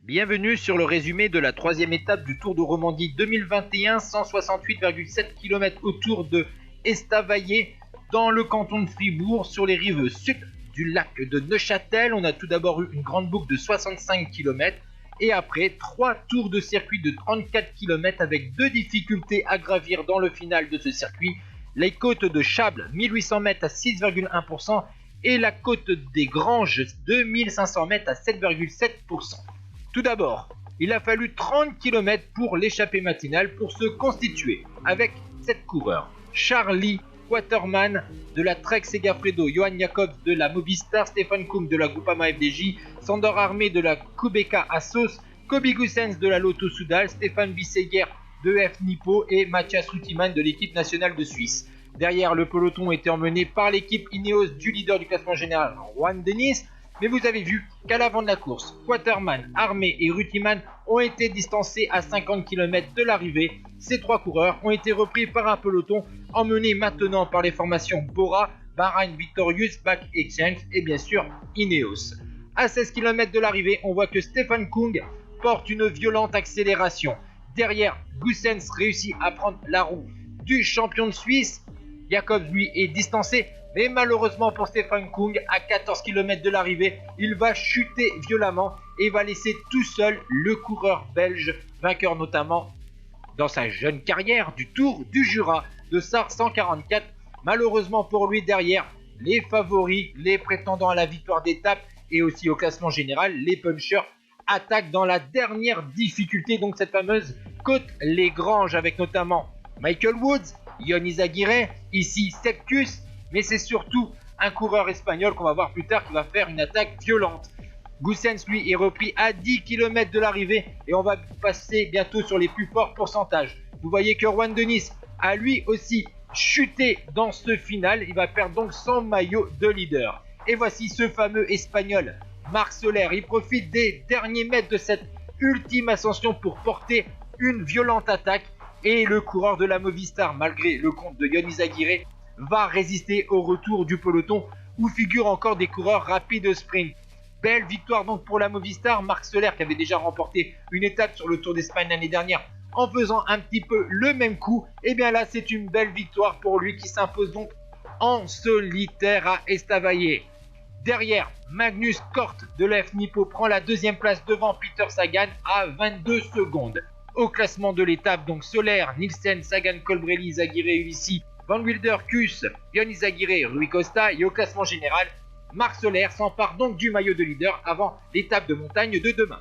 Bienvenue sur le résumé de la troisième étape du Tour de Romandie 2021, 168,7 km autour de Estavayer, dans le canton de Fribourg, sur les rives sud du lac de Neuchâtel. On a tout d'abord eu une grande boucle de 65 km et après 3 tours de circuit de 34 km avec 2 difficultés à gravir dans le final de ce circuit. Les côtes de Chables, 1800 mètres à 6,1% et la côte des Granges, 2500 mètres à 7,7%. Tout d'abord, il a fallu 30 km pour l'échappée matinale pour se constituer avec 7 coureurs. Charlie Quaterman de la Trek Segafredo, Johan Jacobs de la Movistar, Stefan Kung de la Groupama FDJ, Sandor Armé de la Kubeka Assos, Kobi Gussens de la Lotto Soudal, Stéphane Bisseguer de F Nippo et Mathias Rutiman de l'équipe nationale de Suisse. Derrière, le peloton était emmené par l'équipe Ineos du leader du classement général, Juan Denis. Mais vous avez vu qu'à l'avant de la course, Quaterman, Armé et Rutiman ont été distancés à 50 km de l'arrivée. Ces 3 coureurs ont été repris par un peloton emmené maintenant par les formations Bora, Bahrain Victorious, Back Exchange et bien sûr Ineos. À 16 km de l'arrivée, on voit que Stefan Kung porte une violente accélération. Derrière, Gussens réussit à prendre la roue du champion de Suisse. Jacobs, lui, est distancé. Mais malheureusement pour Stefan Kung, à 14 km de l'arrivée, il va chuter violemment et va laisser tout seul le coureur belge, vainqueur notamment dans sa jeune carrière du Tour du Jura de SAR 144. Malheureusement pour lui, derrière, les favoris, les prétendants à la victoire d'étape et aussi au classement général, les punchers, attaquent dans la dernière difficulté, donc cette fameuse côte Les Granges, avec notamment Michael Woods, Ion Izagirre, ici Sepkus. Mais c'est surtout un coureur espagnol qu'on va voir plus tard qui va faire une attaque violente. Gussens, lui, est repris à 10 km de l'arrivée et on va passer bientôt sur les plus forts pourcentages. Vous voyez que Juan Denis a lui aussi chuté dans ce final. Il va perdre donc son maillot de leader. Et voici ce fameux espagnol, Marc Soler. Il profite des derniers mètres de cette ultime ascension pour porter une violente attaque. Et le coureur de la Movistar, malgré le compte de Ion Izagirre, va résister au retour du peloton où figurent encore des coureurs rapides de sprint. Belle victoire donc pour la Movistar. Marc Soler qui avait déjà remporté une étape sur le Tour d'Espagne l'année dernière en faisant un petit peu le même coup. Et bien là c'est une belle victoire pour lui qui s'impose donc en solitaire à Estavayer. Derrière, Magnus Cort de la F Nippo prend la deuxième place devant Peter Sagan à 22 secondes. Au classement de l'étape, donc Soler, Nielsen, Sagan, Colbrelli, Izagirre, Ulissi, Van Wilder, Kuss, Ion Izagirre, Rui Costa, et au classement général, Marc Soler s'empare donc du maillot de leader avant l'étape de montagne de demain.